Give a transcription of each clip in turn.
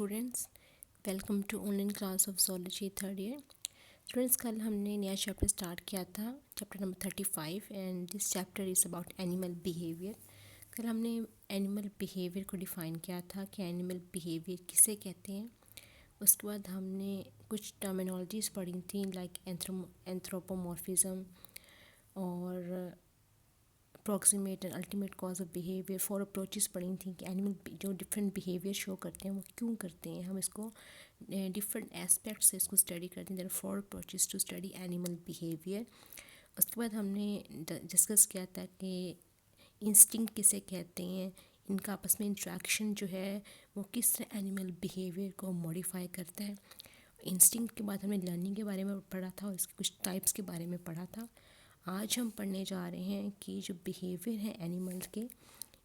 Students, welcome to online class of zoology third year. Students, कल हमने नया chapter start किया था, chapter number 35, and this chapter is about animal behaviour. कल हमने एनिमल बिहेवियर को डिफ़ाइन किया था कि एनिमल बिहेवियर किसे कहते हैं। उसके बाद हमने कुछ टर्मिनोलॉजीज़ पढ़ी थी लाइक एंथ्रोपोमॉर्फिज्म और approximate and ultimate cause of behaviour. 4 approaches पढ़ी थी कि एनिमल जो डिफरेंट बिहेवियर शो करते हैं वो क्यों करते हैं। हम इसको डिफरेंट एस्पेक्ट से इसको स्टडी करते हैं। There are 4 approaches to study animal behaviour. उसके बाद हमने डिस्कस किया था कि इंस्टिंक्ट किसे कहते हैं, इनका आपस में इंट्रैक्शन जो है वो किस तरह एनिमल बिहेवियर को मॉडिफाई करता है। इंस्टिंक्ट के बाद हमने लर्निंग के बारे में पढ़ा था और इसके कुछ टाइप्स के बारे में पढ़ा था। आज हम पढ़ने जा रहे हैं कि जो बिहेवियर है एनिमल्स के,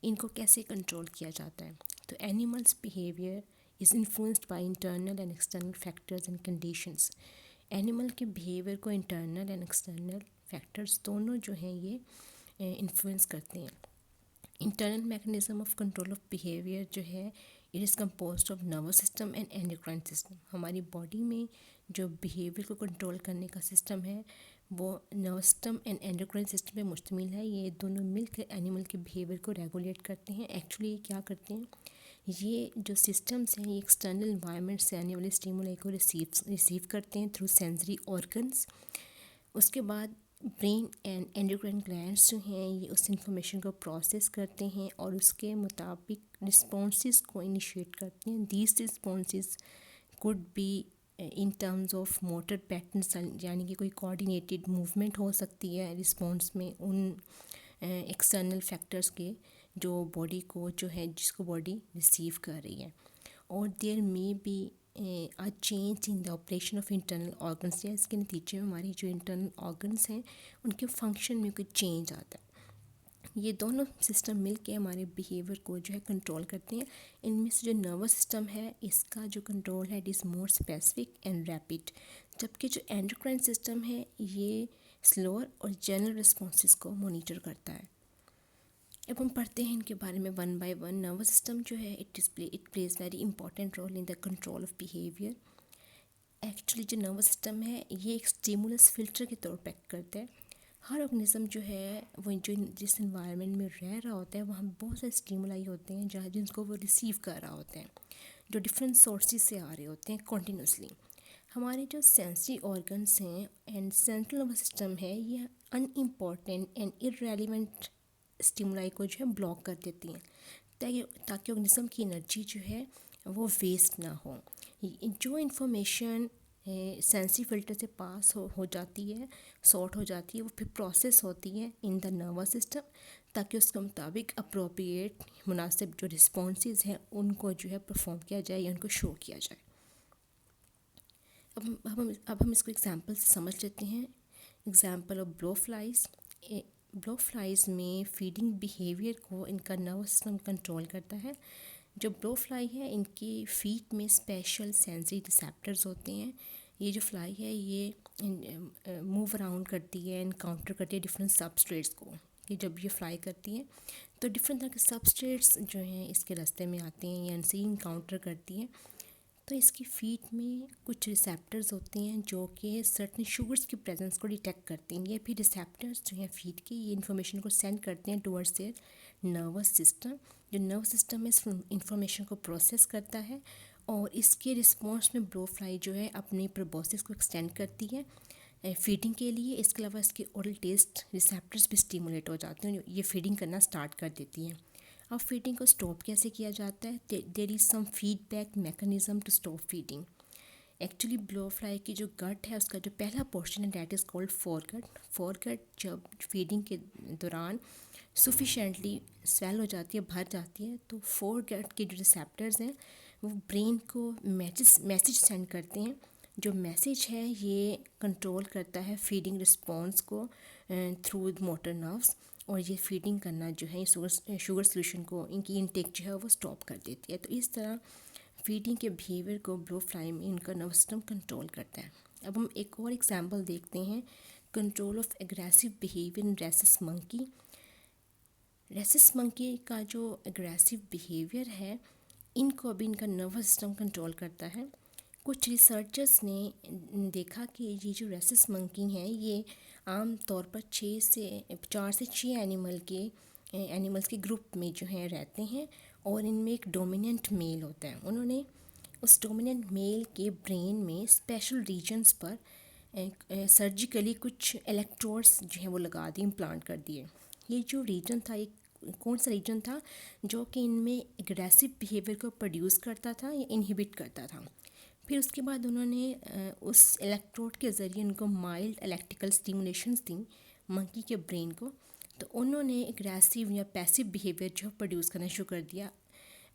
इनको कैसे कंट्रोल किया जाता है। तो animals behaviour is influenced by internal and external factors and conditions. Animal के बिहेवियर को इंटरनल एंड एक्सटर्नल फैक्टर्स दोनों जो हैं ये इन्फ्लुएंस करते हैं। Internal mechanism of control of behaviour जो है it is composed of nervous system and endocrine system. हमारी बॉडी में जो बिहेवियर को कंट्रोल करने का सिस्टम है वो nervous system and endocrine system पे मुश्तमिल है। ये दोनों मिलकर एनिमल के बिहेवियर को रेगुलेट करते हैं। एक्चुअली ये क्या करते हैं, ये जो सिस्टम्स हैं ये एक्सटर्नल इन्वायरमेंट से आने वाले स्टिमुलाई को रिसीव करते हैं थ्रू सेंसरी ऑर्गन्स। उसके बाद ब्रेन एंड एंडोक्राइन ग्लैंड्स जो हैं ये उस इंफॉर्मेशन को प्रोसेस करते हैं और उसके मुताबिक रिस्पॉन्सेस को इनिशिएट करते हैं। These responses could be in terms of motor patterns, यानी कि कोई कोऑर्डिनेटेड मूवमेंट हो सकती है रिस्पॉन्स में उन एक्सटर्नल फैक्टर्स के जो बॉडी को जो है जिसको बॉडी रिसीव कर रही है। और there may be a change in the operation of internal organs, या इसके नतीजे में हमारी जो इंटरनल ऑर्गन्स हैं उनके फंक्शन में कोई चेंज आता है। ये दोनों सिस्टम मिल के हमारे बिहेवियर को जो है कंट्रोल करते हैं। इनमें से जो नर्वस सिस्टम है इसका जो कंट्रोल है it is more specific and rapid, जबकि जो एंडोक्राइन सिस्टम है ये स्लोअर और जनरल रिस्पॉन्सेस को मॉनिटर करता है। अब हम पढ़ते हैं इनके बारे में one by one. Nervous system जो है it plays very important role in the control of behaviour. Actually जो नर्वस सिस्टम है ये एक स्टिमुलस फिल्टर के तौर पर एक्ट करता है। हर ऑर्गेनिज्म जो है वो जो जिस इन्वायरमेंट में रह रहा होता है वहाँ बहुत सारे स्टिमुलाई होते हैं जहाँ जिनको वो रिसीव कर रहा होता है, जो डिफरेंट सोर्सेज से आ रहे होते हैं कॉन्टीन्यूसली। हमारे जो सेंसरी ऑर्गन्स हैं एंड सेंट्रल नर्वस सिस्टम है ये अनइम्पॉर्टेंट एंड इररेलेवेंट स्टिमुलाई को जो है ब्लॉक कर देती हैं ताकि ऑर्गेनिज्म की एनर्जी जो है वो वेस्ट ना हो। जो इन्फॉर्मेशन सेंसरी फिल्टर से पास हो जाती है, सॉर्ट हो जाती है, वो फिर प्रोसेस होती है इन द नर्वस सिस्टम ताकि उसके मुताबिक अप्रोप्रिएट मुनासिब जो रिस्पॉन्सेज हैं उनको जो है परफॉर्म किया जाए या उनको शो किया जाए। अब हम इसको एग्जांपल से समझ लेते हैं। Example of ब्लोफ्लाइज। ब्लोफ्लाइज में फीडिंग बिहेवियर को इनका नर्वस सिस्टम कंट्रोल करता है। जो ब्लोफ्लाई है इनकी फीट में स्पेशल सेंसरी रिसेप्टर्स होते हैं। ये जो फ्लाई है ये मूव अराउंड करती है, इनकाउंटर करती है डिफरेंट सबस्ट्रेट्स को। कि जब ये फ्लाई करती है तो डिफरेंट तरह के सबस्ट्रेट्स जो हैं इसके रास्ते में आते हैं या इनसे इनकाउंटर करती हैं। तो इसकी फीट में कुछ रिसेप्टर्स होते हैं जो कि सर्टन शुगर्स की प्रेजेंस को डिटेक्ट करते हैं। ये फिर रिसेप्टर्स जो हैं फीट के ये इन्फॉर्मेशन को सेंड करते हैं टुवर्ड्स देयर नर्वस सिस्टम। जो नर्वस सिस्टम इस इंफॉर्मेशन को प्रोसेस करता है और इसके रिस्पॉन्स में ब्लोफ्लाई जो है अपनी प्रोबोसिस को एक्सटेंड करती है फीडिंग के लिए। इसके अलावा इसके ओरल टेस्ट रिसेप्टर्स भी स्टिमुलेट हो जाते हैं, ये फीडिंग करना स्टार्ट कर देती हैं। अब फीडिंग को स्टॉप कैसे किया जाता है, there is some feedback mechanism to stop feeding. Actually blowfly की जो गट है उसका जो पहला पोर्शन है that is called foregut. Foregut जब फीडिंग के दौरान सफिशेंटली स्वेल हो जाती है, भर जाती है, तो फोरगट के जो रिसेप्टर्स हैं वो ब्रेन को मैसेज सेंड करते हैं। जो मैसेज है ये कंट्रोल करता है फीडिंग रिस्पॉन्स को थ्रू मोटर नर्व्स, और ये फीडिंग करना जो है शुगर सोल्यूशन को इनकी इनटेक जो है वो स्टॉप कर देती है। तो इस तरह फीडिंग के बिहेवियर को ब्लोफ्लाई में इनका नर्वस सिस्टम कंट्रोल करता है। अब हम एक और एग्जांपल देखते हैं, control of aggressive behaviour in rhesus monkey. Rhesus monkey का जो एग्रेसिव बिहेवियर है इनको भी इनका नर्वस सिस्टम कंट्रोल करता है। कुछ रिसर्चर्स ने देखा कि ये जो रेसिस मंकी हैं ये आम तौर पर 4 से 6 एनिमल्स के ग्रुप में जो है रहते हैं और इनमें एक डोमिनेंट मेल होता है। उन्होंने उस डोमिनेंट मेल के ब्रेन में स्पेशल रीजन्स पर सर्जिकली कुछ इलेक्ट्रोड्स जो हैं वो लगा दिए, इम्प्लांट कर दिए। ये जो रीजन था, एक कौन सा रीजन था जो कि इनमें एग्रेसिव बिहेवियर को प्रोड्यूस करता था या इनहिबिट करता था। फिर उसके बाद उन्होंने उस इलेक्ट्रोड के ज़रिए उनको माइल्ड इलेक्ट्रिकल स्टिमुलेशंस दी मंकी के ब्रेन को, तो उन्होंने एग्रेसिव या पैसिव बिहेवियर जो प्रोड्यूस करना शुरू कर दिया।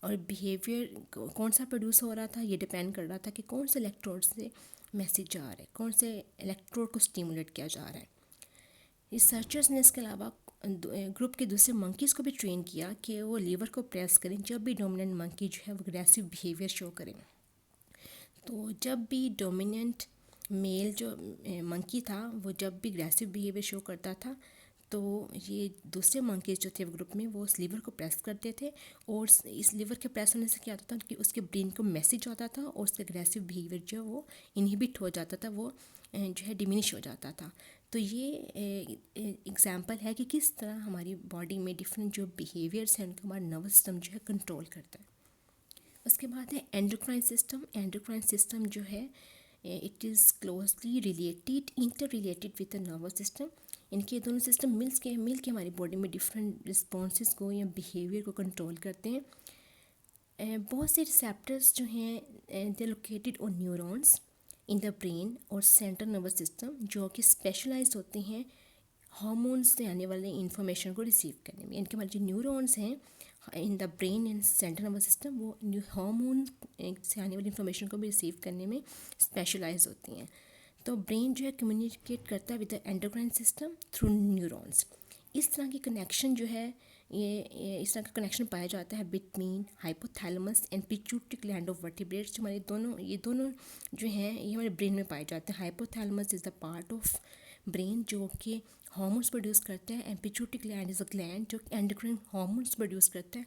और बिहेवियर कौन सा प्रोड्यूस हो रहा था ये डिपेंड कर रहा था कि कौन से इलेक्ट्रोड से मैसेज जा रहा है, कौन से इलेक्ट्रोड को स्टिमुलेट किया जा रहा है। रिसर्चर्स ने इसके अलावा ग्रुप के दूसरे मंकीज़ को भी ट्रेन किया कि वो लीवर को प्रेस करें जब भी डोमिनेंट मंकी जो है वो एग्रेसिव बिहेवियर शो करें। तो जब भी डोमिनेंट मेल जो मंकी था वो जब भी एग्रेसिव बिहेवियर शो करता था तो ये दूसरे मंकीज़ जो थे ग्रुप में वो उस लीवर को प्रेस करते थे और इस लीवर के प्रेस होने से क्या होता था कि उसके ब्रेन को मैसेज आता था और उसका एग्रेसिव बिहेवियर जो वो इनहिबिट हो जाता था, वो जो है डिमिनिश हो जाता था। तो ये एग्जांपल है कि किस तरह हमारी बॉडी में डिफरेंट जो बिहेवियर्स हैं उनको हमारा नर्वस सिस्टम जो है कंट्रोल करता है। उसके बाद है एंडोक्राइन सिस्टम। एंडोक्राइन सिस्टम जो है it is closely related, inter related with the nervous system. इनके दोनों सिस्टम मिल के हमारी बॉडी में डिफरेंट रिस्पॉन्सेस को या बिहेवियर को कंट्रोल करते हैं। बहुत से रिसेप्टर्स जो हैं they located on neurons in the brain और सेंट्रल नर्वस सिस्टम, जो कि स्पेशलाइज होते हैं हार्मोन्स से आने वाले इंफॉर्मेशन को रिसीव करने में। इनके हमारे जो न्यूरॉन्स हैं इन the brain and central nervous system वो हार्मोन से आने वाली इंफॉर्मेशन को भी रिसीव करने में स्पेशलाइज होती हैं। तो ब्रेन जो है कम्युनिकेट करता है with the endocrine system through neurons. इस तरह की कनेक्शन जो है ये इस तरह का कनेक्शन पाया जाता है between hypothalamus and pituitary gland of vertebrates. हमारे दोनों जो हैं ये हमारे ब्रेन में पाए जाते हैं। Hypothalamus is the part of brain जो कि हार्मोन्स प्रोड्यूस करता है and pituitary gland is a gland जो एंडोक्राइन हार्मोन्स प्रोड्यूस करता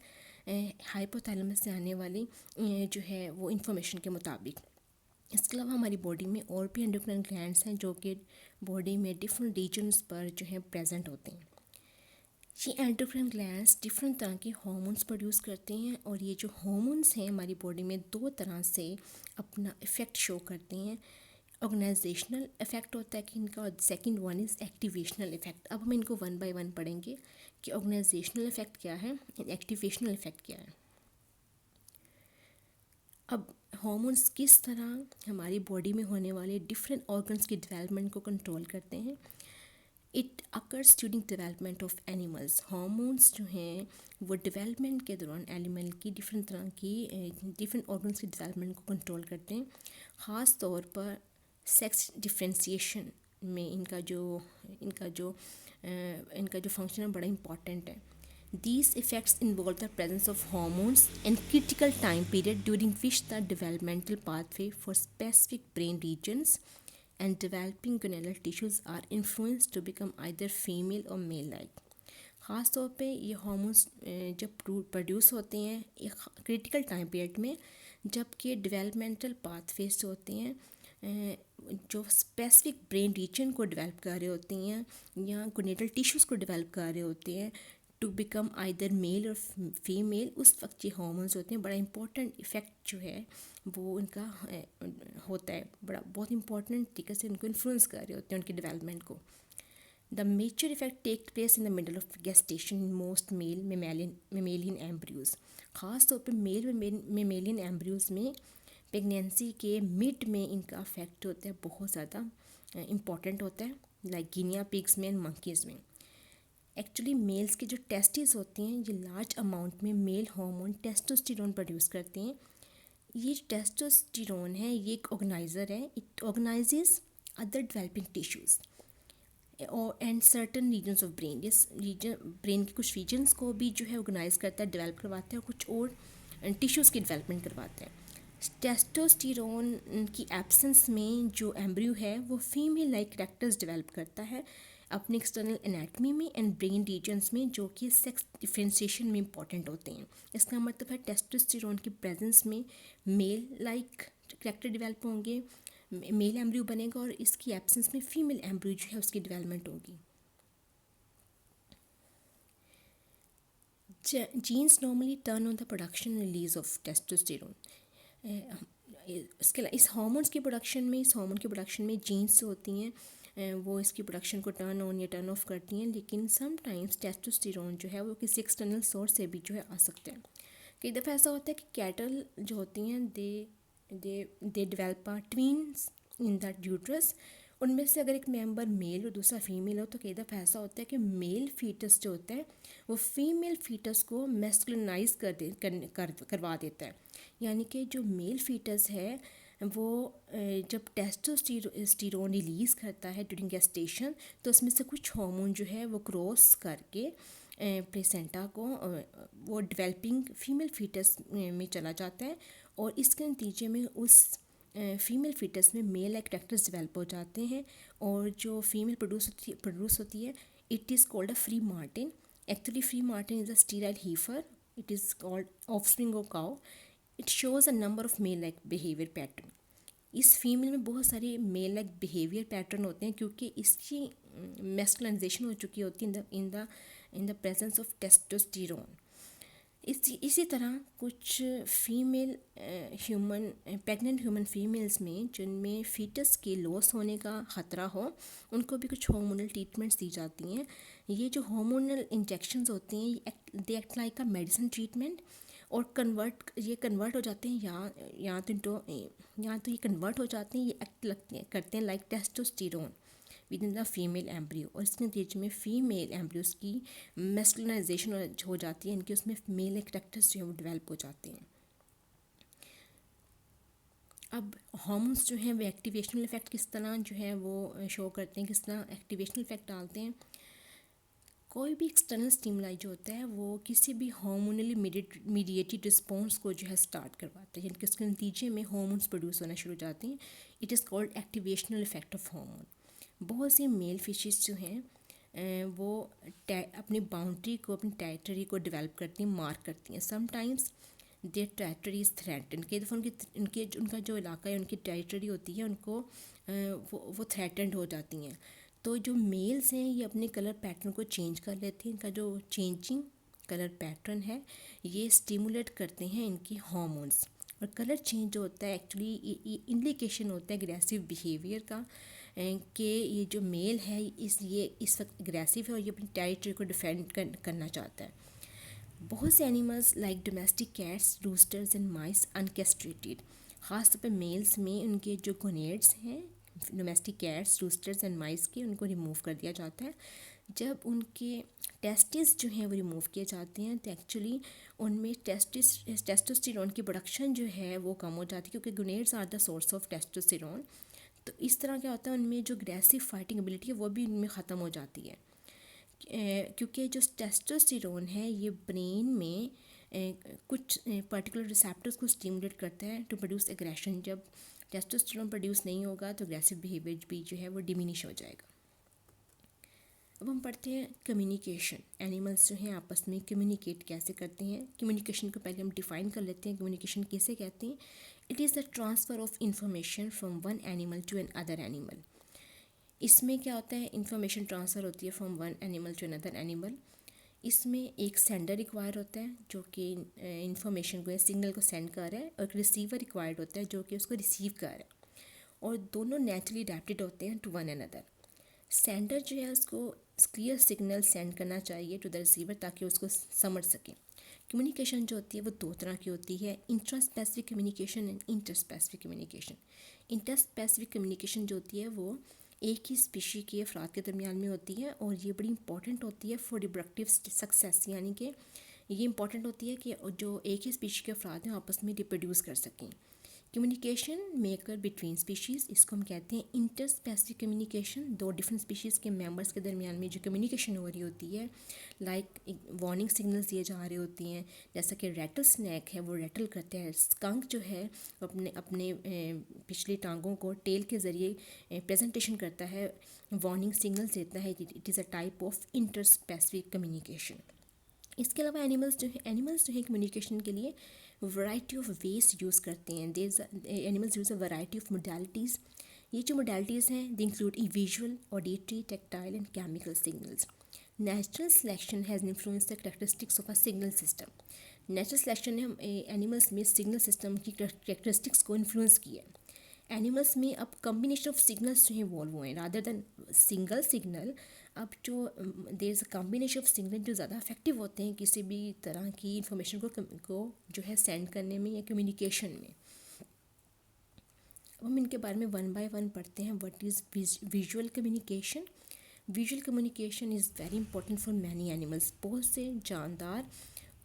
है हाइपोथैलेमस से आने वाली जो है वो इंफॉर्मेशन के मुताबिक। इसके अलावा हमारी बॉडी में और भी एंडोक्राइन ग्लैंड्स हैं जो कि बॉडी में डिफरेंट रीजन्स पर जो है प्रेजेंट होते हैं। ये एंडोक्राइन ग्लैंड्स डिफरेंट तरह के हार्मोन्स प्रोड्यूस करते हैं और ये जो हार्मोन्स हैं हमारी बॉडी में 2 तरह से अपना इफ़ेक्ट शो करते हैं। ऑर्गेनाइजेशनल इफ़ेक्ट होता है कि इनका, और सेकंड वन इज़ एक्टिवेशनल इफ़ेक्ट। अब हम इनको 1 बाय 1 पढ़ेंगे कि ऑर्गेनाइजेशनल इफ़ेक्ट क्या है, एक्टिवेशनल इफ़ेक्ट क्या है। अब हार्मोन्स किस तरह हमारी बॉडी में होने वाले डिफरेंट ऑर्गन्स की डेवलपमेंट को कंट्रोल करते हैं। It occurs during development of animals. Hormones जो हैं वो डेवलपमेंट के दौरान एनिमल की डिफरेंट तरह की डिफरेंट ऑर्गन्स की डेवलपमेंट को कंट्रोल करते हैं। ख़ास तौर पर सेक्स डिफ्रेंसिएशन में इनका जो फंक्शन है बड़ा इंपॉर्टेंट है। These effects involve the presence of hormones and critical time period during which the developmental pathway for specific brain regions and developing gonadal tissues are influenced to become either female or male-like. ख़ास तौर पे ये hormones जब produce होते हैं एक critical time period में, जबकि डेवलपमेंटल पाथवेज होते हैं जो स्पेसिफिक ब्रेन रीजन को डेवलप कर रहे होते हैं या गोनेडल टिश्यूज़ को डेवलप कर रहे होते हैं टू बिकम आइदर मेल और फीमेल। उस वक्त ये हार्मोन्स होते हैं बड़ा इंपॉर्टेंट इफ़ेक्ट जो है वो उनका होता है, बहुत इंपॉर्टेंट तरीके से उनको इन्फ्लुएंस कर रहे होते हैं उनके डेवलपमेंट को। The major effect take place in the middle of gestation in most male mammalian embryos. ख़ास तौर पर मेल मेमेलियन एम्ब्रियोज में प्रेगनेंसी के मिड में इनका अफेक्ट होता है, बहुत ज़्यादा इम्पॉर्टेंट होता है, लाइक गिनिया पिग्स में एंड मंकीज़ में। एक्चुअली मेल्स के जो टेस्टिस होते हैं ये लार्ज अमाउंट में मेल हार्मोन टेस्टोस्टेरोन प्रोड्यूस करते हैं। ये टेस्टोस्टेरोन है ये एक ऑर्गेनाइजर है, it organises other developing tissues और and certain regions of brain. इस ब्रेन के कुछ रीजन्स को भी जो है ऑर्गेनाइज करता है, डेवलप करवाता है और कुछ और टिश्यूज़ की डेवलपमेंट करवाता है। टेस्टोस्टेरोन की एब्सेंस में जो एम्ब्रियो है वो फीमेल लाइक कैरेक्टर्स डेवलप करता है अपने एक्सटर्नल एनाटमी में एंड ब्रेन रीजन्स में, जो कि सेक्स डिफरेंशिएशन में इंपॉर्टेंट होते हैं। इसका मतलब है टेस्टोस्टेरोन की प्रेजेंस में मेल लाइक कैरेक्टर डेवलप होंगे, मेल एम्ब्रियो बनेगा, और इसकी एब्सेंस में फीमेल एम्ब्रियो जो है उसकी डेवलपमेंट होगी। Genes normally turn on the production and release of testosterone. इसके इस हार्मोन के प्रोडक्शन में जीन्स होती हैं, वो इसकी प्रोडक्शन को टर्न ऑन या टर्न ऑफ करती हैं, लेकिन समटाइम्स टेस्टोस्टेरोन जो है वो किसी एक्सटर्नल सोर्स से भी जो है आ सकते हैं। कई दफ़ा ऐसा होता है कि कैटल जो होती हैं they develop twins in that uterus. उनमें से अगर एक मेंबर मेल और दूसरा फीमेल हो तो कई दफ़ा ऐसा होता है कि मेल फीटस जो होता है वो फीमेल फीटस को मैस्कुलिनाइज करवा देता है। यानी कि जो मेल फीटस है वो जब टेस्टोस्टेरोन रिलीज़ करता है ड्यूरिंग गेस्टेशन, तो उसमें से कुछ हार्मोन जो है वो क्रॉस करके प्लेसेंटा को वो डेवलपिंग फीमेल फीटस में चला जाता है, और इसके नतीजे में उस फीमेल फीटस में मेल लाइक कैरेक्टर्स डेवलप हो जाते हैं, और जो फीमेल प्रोड्यूस होती है it is called a free Martin. Actually free Martin is a sterile हीफर, it is called offspring of cow. It shows a number of male like behaviour pattern. इस female में बहुत सारे मेल लाइक बिहेवियर पैटर्न होते हैं, क्योंकि इसकी मैस्कुलाइजेशन हो चुकी होती है in the presence of testosterone. इसी तरह कुछ फीमेल प्रेग्नेंट ह्यूमन फीमेल्स में जिनमें फीटस के लॉस होने का ख़तरा हो, उनको भी कुछ हार्मोनल ट्रीटमेंट्स दी जाती हैं। ये जो हार्मोनल इंजेक्शंस होते हैं they act like a medicine treatment, और कन्वर्ट हो जाते हैं या तो ये कन्वर्ट हो जाते हैं, ये करते हैं like testosterone with in the female embryo, और इसके नतीजे में फीमेल एम्ब्रियोज की मैस्कुलिनाइजेशन हो जाती है, इनके उसमें मेल कैरेक्टर्स जो है वो डेवलप हो जाते हैं। अब हार्मोन्स जो हैं वो एक्टिवेशनल इफेक्ट किस तरह जो है वो शो करते हैं, किस तरह एक्टिवेशनल इफेक्ट डालते हैं। कोई भी एक्सटर्नल स्टिमुलाई जो होता है वो किसी भी हार्मोनली मीडिएटेड रिस्पॉन्स को जो है स्टार्ट करवाता है, यानी कि उसके नतीजे में हार्मोन्स प्रोड्यूस होना शुरू हो जाते हैं। It is called activational effect of hormone. बहुत सी मेल फिशेस जो हैं वो अपनी बाउंड्री को, अपनी टेरिटरी को डेवलप करती हैं, मार्क करती हैं। Sometimes their territory is threaten, कई दफ़ा उनका जो इलाका है, उनकी टेरिटरी होती है, उनको वो थ्रेटनड हो जाती हैं। तो जो मेल्स हैं ये अपने कलर पैटर्न को चेंज कर लेते हैं। इनका जो चेंजिंग कलर पैटर्न है ये स्टिमुलेट करते हैं इनकी हार्मोन्स, और कलर चेंज जो होता है एक्चुअली इंडिकेशन होता है एग्रेसिव बिहेवियर का, कि ये जो मेल है ये इस वक्त एग्रेसिव है और ये अपनी टेरिटरी को डिफेंड करना चाहता है। बहुत से animals like domestic cats, roosters and mice uncastrated, ख़ास तौर पर मेल्स में उनके जो गोनेड्स हैं domestic cats, roosters and mice के, उनको रिमूव कर दिया जाता है। जब उनके टेस्टिस जो हैं वो रिमूव किए जाते हैं तो एक्चुअली उनमें टेस्टोस्टेरोन की प्रोडक्शन जो है वो कम हो जाती है, क्योंकि gonads are the source of testosterone. तो इस तरह क्या होता है, उनमें जो अग्रेसिव फाइटिंग एबिलिटी है वो भी उनमें ख़त्म हो जाती है, क्योंकि जो टेस्टोस्टेरोन है ये ब्रेन में कुछ पर्टिकुलर रिसेप्टर्स को स्टिमुलेट करता है टू प्रोड्यूस एग्रेशन। जब टेस्टोस्टेरोन प्रोड्यूस नहीं होगा तो अग्रेसिव बिहेवियर भी जो है वो डिमिनिश हो जाएगा। अब हम पढ़ते हैं कम्युनिकेशन। एनिमल्स जो हैं आपस में कम्युनिकेट कैसे करते हैं। कम्युनिकेशन को पहले हम डिफ़ाइन कर लेते हैं। कम्युनिकेशन किसे कहते हैं? It is the transfer of information from one animal to another animal. इसमें क्या होता है, इंफॉर्मेशन ट्रांसफ़र होती है from one animal to another animal. इसमें एक सेंडर रिक्वायर होता है जो कि इंफॉर्मेशन को, सिग्नल को सेंड कर रहा है, और एक रिसीवर रिक्वायर्ड होता है जो कि उसको रिसीव कर रहा है, और दोनों नेचुरली अडेप्टेड होते हैं टू वन अनदर। सेंडर जो है उसको क्लियर सिग्नल सेंड करना चाहिए टू द रिसीवर ताकि उसको समझ सके। कम्युनिकेशन जो होती है वो दो तरह की होती है, intra specific communication and inter specific communication. Inter specific communication जो होती है वो एक ही स्पीशी के अफराद के दरमियान में होती है, और ये बड़ी इंपॉर्टेंट होती है फॉर रिप्रोडक्टिव सक्सेस, यानी कि ये इंपॉर्टेंट होती है कि जो एक ही स्पीशी के अफराद हैं आपस में रिप्रोड्यूस कर सकें। कम्युनिकेशन मेकर बिटवीन स्पीशीज़, इसको हम कहते हैं इंटर स्पेसिफिक कम्युनिकेशन। दो डिफरेंट स्पीशीज़ के मेंबर्स के दरमियान में जो कम्युनिकेशन हो रही होती है, लाइक वार्निंग सिग्नल्स दिए जा रही होती हैं, जैसा कि रैटल स्नैक है वो रैटल करते हैं, स्कंक जो है अपने अपने पिछली टांगों को टेल के ज़रिए प्रेजेंटेशन करता है, वार्निंग सिग्नल्स देता है। It is a type of inter specific communication. इसके अलावा एनिमल्स जो है कम्युनिकेशन के लिए वैरायटी ऑफ वेज यूज़ करते हैं। Animals use a variety of modalities. ये जो मोडालिटीज़ हैं they include visual, auditory, tactile and chemical signals. Natural selection has influence the characteristics of a signal system. Natural selection ने animals में signal system की characteristics को influence किया है। Animals में अब कम्बिनेशन ऑफ सिग्नल्स जो हैं इवॉल्व हुए हैं रादर दैन सिंगल सिग्नल। अब जो there is a combination of signal जो ज़्यादा इफेक्टिव होते हैं किसी भी तरह की इंफॉर्मेशन को जो है सेंड करने में या कम्युनिकेशन में। अब हम इनके बारे में वन बाय वन पढ़ते हैं। What is visual communication. Visual communication is very important for many animals. बहुत से जानदार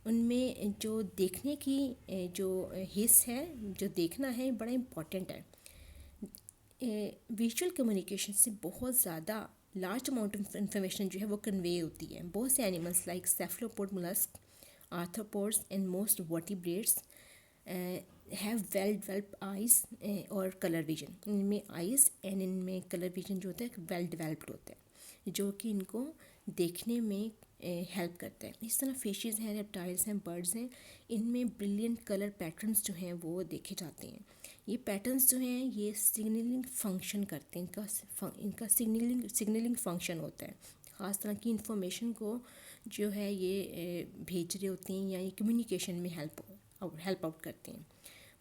उनमें जो देखने की जो हिस्स है, जो देखना है, बड़ा इम्पॉर्टेंट है। विजुअल कम्युनिकेशन से बहुत ज़्यादा लार्ज अमाउंट ऑफ इंफॉर्मेशन जो है वो कन्वे होती है। बहुत से animals like cephalopod, mollusc, arthropods and most vertebrates have well developed eyes और कलर विजन। इनमें आइज़ एंड इनमें कलर विजन जो होता है वेल डेवलप्ड होता है, जो कि इनको देखने में हेल्प करता है। इस तरह फिशेज़ हैं, रेप्टाइल्स हैं, बर्ड्स हैं, इनमें ब्रिलियंट कलर पैटर्न्स जो हैं वो देखे जाते हैं। ये पैटर्न्स जो हैं ये सिग्नलिंग फंक्शन करते हैं। इनका सिग्नलिंग फंक्शन होता है। ख़ास तरह की इंफॉर्मेशन को जो है ये भेज रहे होते हैं या ये कम्युनिकेशन में हेल्प आउट करते हैं।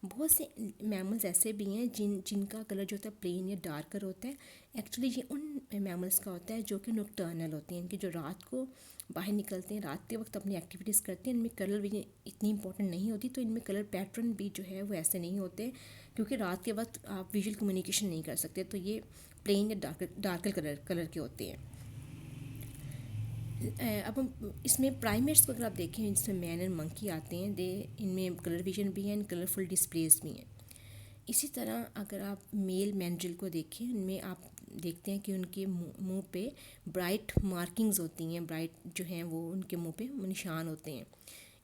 बहुत से मैमल्स ऐसे भी हैं जिनका कलर जो होता है प्लेन या डार्कर होता है। एक्चुअली ये उन मैमल्स का होता है जो कि नॉकटर्नल होते हैं, इनके जो रात को बाहर निकलते हैं, रात के वक्त अपनी एक्टिविटीज़ करते हैं। इनमें कलर भी इतनी इंपॉर्टेंट नहीं होती, तो इनमें कलर पैटर्न भी जो है वो ऐसे नहीं होते, क्योंकि रात के वक्त आप विजुअल कम्युनिकेशन नहीं कर सकते, तो ये प्लेन या डार्कर कलर के होते हैं। अब हम इसमें प्राइमेट्स को अगर आप देखें, जिसमें मैन एंड मंकी आते हैं, इनमें कलर विजन भी है एंड कलरफुल डिस्प्लेज भी हैं। इसी तरह अगर आप मेल मैंड्रिल को देखें, उनमें आप देखते हैं कि उनके मुंह पे ब्राइट मार्किंग्स होती हैं, ब्राइट जो हैं वो उनके मुंह पे निशान होते हैं।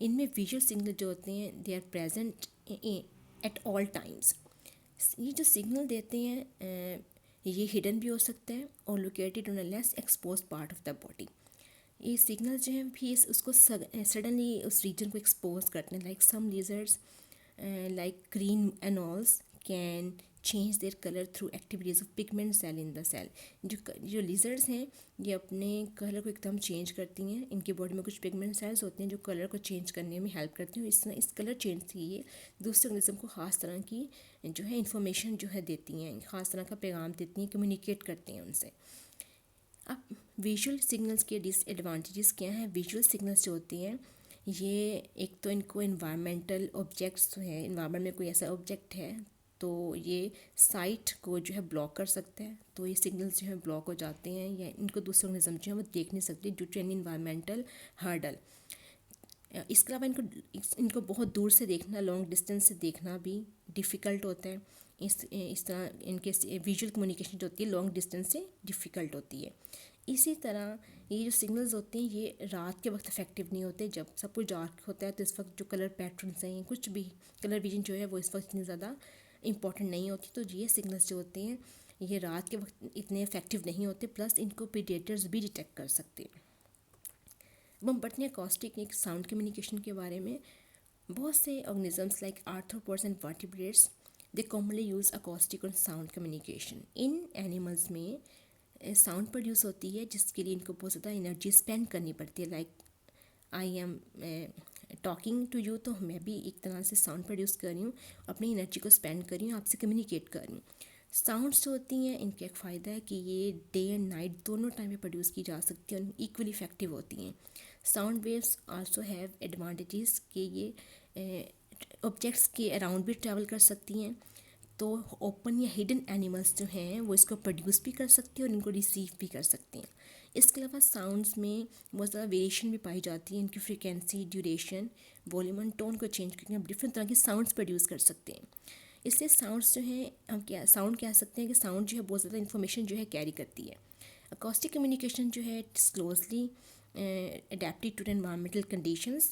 इनमें विजुअल सिग्नल जो होते हैं they are present at all times. ये जो सिग्नल देते हैं ये हिडन भी हो सकता है और located on a less expose part of the body. ये सिग्नल जो हैं भी उसको सडनली उस रीजन को एक्सपोज करते हैं। Like some lizards like green anoles can change their colour through activities of pigment cell in the cell. जो लिजर्ड्स हैं ये अपने कलर को एकदम चेंज करती हैं। इनकी बॉडी में कुछ पिगमेंट सेल्स होते हैं जो कलर को चेंज करने में हेल्प करती हैं। इस कलर चेंज से ये दूसरे ऑर्गेनिज्म को ख़ास तरह की जो है इंफॉर्मेशन जो है देती हैं, ख़ास तरह का पैगाम देती हैं, कम्युनिकेट करती हैं उनसे। अब विजुअल सिग्नल्स के डिसएडवांटेजेस क्या हैं। विजुअल सिग्नल्स जो होती हैं ये एक तो इनको इन्वायरमेंटल ऑब्जेक्ट्स जो है, इन्वायरमेंट में कोई ऐसा ऑब्जेक्ट है तो ये साइट को जो है ब्लॉक कर सकता है, तो ये सिग्नल्स जो है ब्लॉक हो जाते हैं या इनको दूसरे ऑर्गेनिज्म जो है वो देख नहीं सकते due to any environmental hurdle. इसके अलावा इनको बहुत दूर से देखना, लॉन्ग डिस्टेंस से देखना भी डिफ़िकल्ट होता है। इस तरह इनके विजुअल कम्युनिकेशन जो होती है लॉन्ग डिस्टेंस से डिफ़िकल्ट होती है। इसी तरह ये जो सिग्नल्स होते हैं ये रात के वक्त इफेक्टिव नहीं होते। जब सब कुछ डार्क होता है तो इस वक्त जो कलर पैटर्न्स हैं, कुछ भी कलर विजन जो है वो इस वक्त इतनी ज़्यादा इंपॉर्टेंट नहीं होती, तो ये सिग्नल्स जो होते हैं ये रात के वक्त इतने इफेक्टिव नहीं होते, प्लस इनको प्रीडेटर्स भी डिटेक्ट कर सकते हैं। अब हम पढ़ते हैं अकॉस्टिक एक साउंड कम्युनिकेशन के बारे में। बहुत से organisms like arthropods and vertebrates they commonly use acoustic और साउंड कम्युनिकेशन। इन एनिमल्स में साउंड प्रोड्यूस होती है जिसके लिए इनको बहुत ज़्यादा एनर्जी स्पेंड करनी पड़ती है। Like I am talking to you, तो मैं भी एक तरह से साउंड प्रोड्यूस कर रही हूँ, अपनी एनर्जी को स्पेंड कर रही हूँ, आपसे कम्युनिकेट कर रही हूँ। साउंड्स जो होती हैं इनका एक फ़ायदा है कि ये डे एंड नाइट दोनों टाइम में प्रोड्यूस की जा सकती हैं और इक्वली इफेक्टिव होती हैं। Sound waves also have advantages कि ये ऑब्जेक्ट्स के अराउंड भी ट्रैवल कर सकती हैं, तो ओपन या हिडन एनिमल्स जो हैं वो इसको प्रोड्यूस भी कर सकते हैं और इनको रिसीव भी कर सकते हैं। इसके अलावा साउंड्स में बहुत ज़्यादा वेरिएशन भी पाई जाती है, इनकी frequency, duration, volume and tone को चेंज करके हम डिफरेंट तरह की साउंड्स प्रोड्यूस कर सकते हैं। इससे साउंड्स जो हैं, हम क्या साउंड कह सकते हैं कि साउंड जो है बहुत ज़्यादा इन्फॉर्मेशन जो है कैरी करती है। अकॉस्टिक कम्युनिकेशन जो है it's closely adapted to the environmental conditions.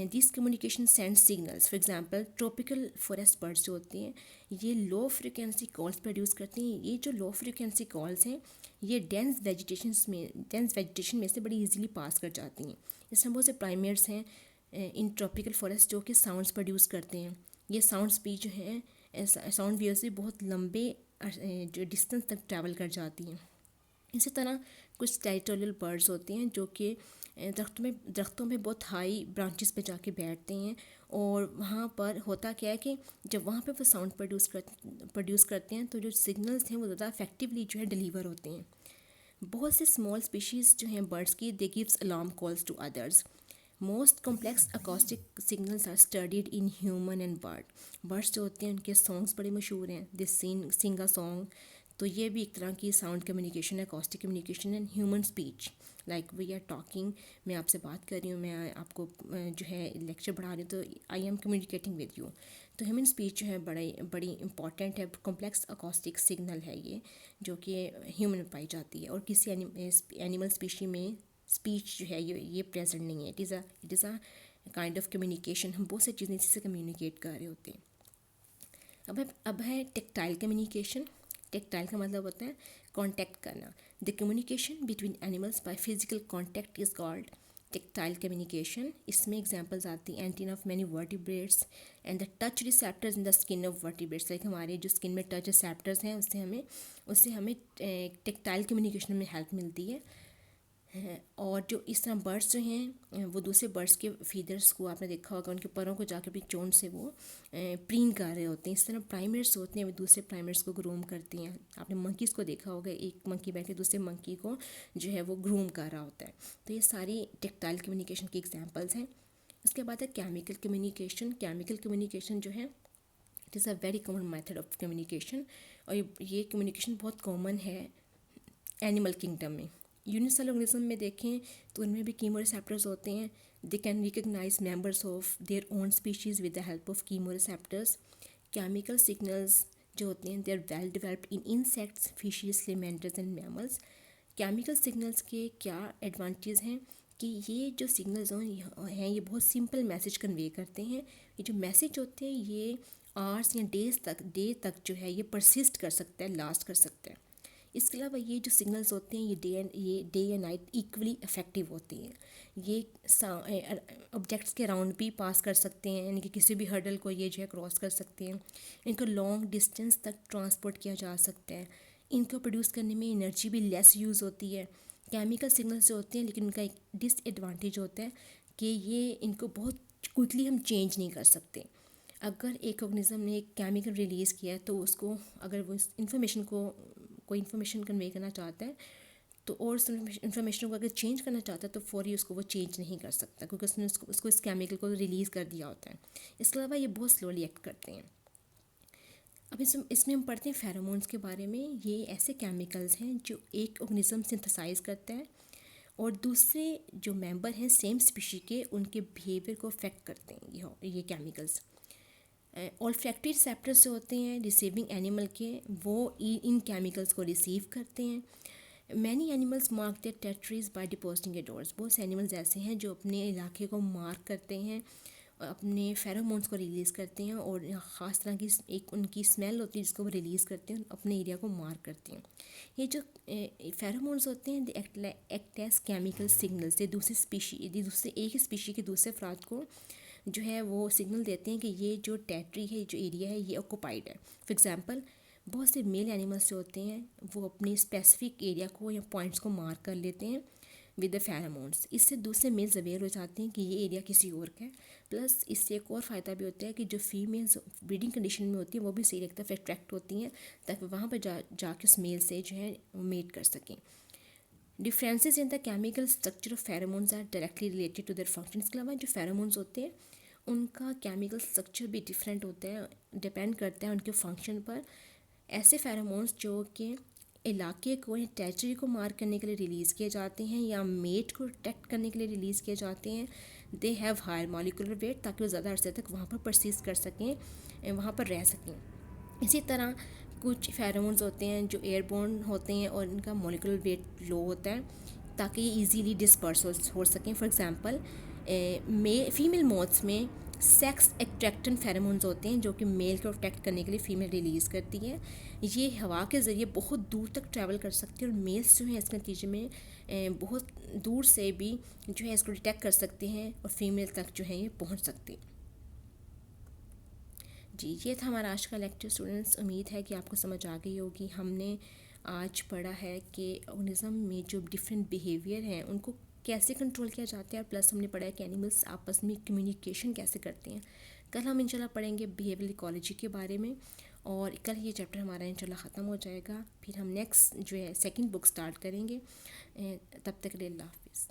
These communication send signals. For example, tropical forest birds जो होती हैं ये लो फ्रिक्वेंसी कॉल्स प्रोड्यूस करती हैं। ये जो लो फ्रिक्वेंसी कॉल्स हैं ये डेंस वेजिटेशन में से बड़ी इजीली पास कर जाती हैं। इसमें बहुत से प्राइमेट्स हैं इन ट्रॉपिकल फॉरेस्ट जो कि साउंड्स प्रोड्यूस करते हैं। ये साउंड स्पीच जो है साउंड वेव से बहुत लंबे जो डिस्टेंस तक ट्रैवल कर जाती हैं। इसी तरह कुछ टेरिटोरियल बर्ड्स होते हैं जो कि दरख्तों में बहुत हाई ब्रांचेस पे जाके बैठते हैं, और वहाँ पर होता क्या है कि जब वहाँ पे वो साउंड प्रोड्यूस करते हैं तो जो सिग्नल्स हैं वो ज़्यादा इफेक्टिवली जो है डिलीवर होते हैं। बहुत से स्मॉल स्पीशीज़ जो हैं बर्ड्स की they gives alarm calls to others. Most complex acoustic signals are studied in human and birds जो होते हैं उनके सॉन्ग्स बड़े मशहूर हैं। दिस सिंग अ सॉन्ग, तो ये भी एक तरह की साउंड कम्युनिकेशन है, acoustic communication and human speech. Like we are talking, मैं आपसे बात कर रही हूँ, मैं आपको जो है लेक्चर पढ़ा रही हूँ, तो I am communicating with you. तो ह्यूमन स्पीच जो है बड़ी इंपॉर्टेंट है, कॉम्प्लेक्स अकॉस्टिक सिग्नल है ये, जो कि ह्यूमन में पाई जाती है, और किसी एनिमल स्पीशी में स्पीच जो है ये प्रेजेंट नहीं है। It is a kind of communication. हम बहुत सी चीज़ें इसी से कम्युनिकेट कर रहे होते हैं। अब है टेक्टाइल कम्युनिकेशन। टेक्टाइल का मतलब होता है कांटेक्ट करना। The communication between animals by physical contact is called tactile communication. इसमें एग्जांपल्स आती हैं antenna of many vertebrates and the touch receptors in the skin of vertebrates. Like हमारे जो स्किन में टच रिसेप्टर्स हैं उससे हमें टेक्टाइल कम्युनिकेशन में हेल्प मिलती है। और जो इस तरह बर्ड्स जो हैं वो दूसरे बर्ड्स के फीदर्स को आपने देखा होगा, उनके परों को जाकर अपनी चोंच से वो प्रीन कर रहे होते हैं। इस तरह प्राइमेट्स होते हैं वो दूसरे प्राइमेट्स को ग्रूम करती हैं। आपने मंकीज़ को देखा होगा, एक मंकी बैठ के दूसरे मंकी को जो है वो ग्रूम कर रहा होता है। तो ये सारी टेक्टाइल कम्युनिकेशन की एग्जाम्पल्स हैं। उसके बाद है केमिकल कम्युनिकेशन। केमिकल कम्युनिकेशन जो है it is a very common method of communication, और ये कम्युनिकेशन बहुत कॉमन है एनिमल किंगडम में। यूनिसेल ऑर्गेनिज्म में देखें तो उनमें भी कीमोरिसेप्टर्स होते हैं। They can recognise members of their own species with the help of chemoreceptors. Chemical signals जो होते हैं they are well developed in insects, fishes, salamanders and mammals. Chemical signals के क्या एडवांटेज हैं कि ये जो सिग्नल्स हैं ये बहुत सिंपल मैसेज कन्वे करते हैं। ये जो मैसेज होते हैं ये आवर्स या डे तक जो है ये परसिस्ट कर सकता है, लास्ट कर सकता है। इसके अलावा ये जो सिग्नल्स होते हैं ये day and night equally effective होती हैं। ये ऑब्जेक्ट्स के अराउंड भी पास कर सकते हैं, यानी कि किसी भी हर्डल को ये जो है क्रॉस कर सकते हैं। इनको लॉन्ग डिस्टेंस तक ट्रांसपोर्ट किया जा सकता है। इनको प्रोड्यूस करने में एनर्जी भी लेस यूज़ होती है। केमिकल सिग्नल्स जो होते हैं लेकिन उनका एक डिसएडवांटेज होता है कि ये इनको बहुत क्विकली हम चेंज नहीं कर सकते। अगर एक ऑर्गेनिज्म ने एक केमिकल रिलीज़ किया है तो उसको अगर वो इस इंफॉर्मेशन को कोई इन्फॉर्मेशन कन्वे करना चाहता है तो और उस इन्फॉर्मेशन को अगर चेंज करना चाहता है तो फौरी उसको वो चेंज नहीं कर सकता, क्योंकि उसने उसको इस केमिकल को रिलीज़ कर दिया होता है। इसके अलावा ये बहुत स्लोली एक्ट करते हैं। अब इसमें हम पढ़ते हैं फेरोमोन्स के बारे में। ये ऐसे केमिकल्स हैं जो एक ऑर्गेनिज्म सिंथेसाइज करता है और दूसरे जो मेंबर हैं सेम स्पीशी के उनके बिहेवियर को अफेक्ट करते हैं ये केमिकल्स। ऑल्फैक्टरी रिसेप्टर्स जो होते हैं रिसीविंग एनिमल के, वो इन केमिकल्स को रिसीव करते हैं। Many animals mark their territories by depositing odours. बहुत से एनिमल्स ऐसे हैं जो अपने इलाके को मार्क करते हैं, अपने फेरोमोन्स को रिलीज़ करते हैं, और ख़ास तरह की एक उनकी स्मेल होती है जिसको वो रिलीज़ करते हैं, अपने एरिया को मार्क करते हैं। ये जो फेरोमोन्स होते हैं they act as chemical signals. ये दूसरे एक ही स्पीशी के दूसरे अफराद को जो है वो सिग्नल देते हैं कि ये जो टेरिटरी है, जो एरिया है, ये ऑक्यूपाइड है। फॉर एग्जांपल बहुत से मेल एनिमल्स जो होते हैं वो अपनी स्पेसिफिक एरिया को या पॉइंट्स को मार्क कर लेते हैं विद द फेरोमोन्स। इससे दूसरे मेल्स अवेयर हो जाते हैं कि ये एरिया किसी और का है। प्लस इससे एक और फ़ायदा भी होता है कि जो फीमेल्स ब्रीडिंग कंडीशन में होती हैं वो भी सही एक तरफ अट्रैक्ट होती हैं ताकि वहाँ पर जाके उस मेल से जो है मेट कर सकें। Differences in the chemical structure of pheromones are directly related to their function. इसके अलावा जो फेरोमोन्स होते हैं उनका केमिकल स्ट्रक्चर भी डिफरेंट होता है, डिपेंड करता है उनके फंक्शन पर। ऐसे फेरोमोन्स जो कि इलाके को या टेरिटरी को मार्क करने के लिए रिलीज़ किए जाते हैं या मेट को डिटेक्ट करने के लिए रिलीज़ किए जाते हैं, they have higher molecular weight, ताकि वो ज़्यादा अरसे तक वहाँ पर परसिस्ट कर सकें, वहाँ पर रह सकें। इसी तरह कुछ फेरोमोन्स होते हैं जो एयरबोर्न होते हैं और इनका मॉलिक्यूलर वेट लो होता है ताकि ये इजीली डिस्पर्स हो सकें। फॉर एग्जांपल फीमेल मोथ्स में सेक्स एट्रैक्टेंट फेरोमोन्स होते हैं जो कि मेल को अट्रैक्ट करने के लिए फ़ीमेल रिलीज़ करती है। ये हवा के ज़रिए बहुत दूर तक ट्रैवल कर सकती है और मेल्स जो हैं इसके नतीजे में बहुत दूर से भी जो है इसको डिटेक्ट कर सकते हैं और फीमेल तक जो है ये पहुंच सकती है। जी, ये था हमारा आज का लेक्चर स्टूडेंट्स। उम्मीद है कि आपको समझ आ गई होगी। हमने आज पढ़ा है कि ऑर्गेनिज्म में जो डिफरेंट बिहेवियर हैं उनको कैसे कंट्रोल किया जाता है, और प्लस हमने पढ़ा है कि एनिमल्स आपस में कम्युनिकेशन कैसे करते हैं। कल हम इंशाल्लाह पढ़ेंगे बिहेवियरल इकोलॉजी के बारे में, और कल ये चैप्टर हमारा इंशाल्लाह ख़त्म हो जाएगा। फिर हम नेक्स्ट जो है सेकंड बुक स्टार्ट करेंगे। तब तक के लिए अल्लाह हाफिज़।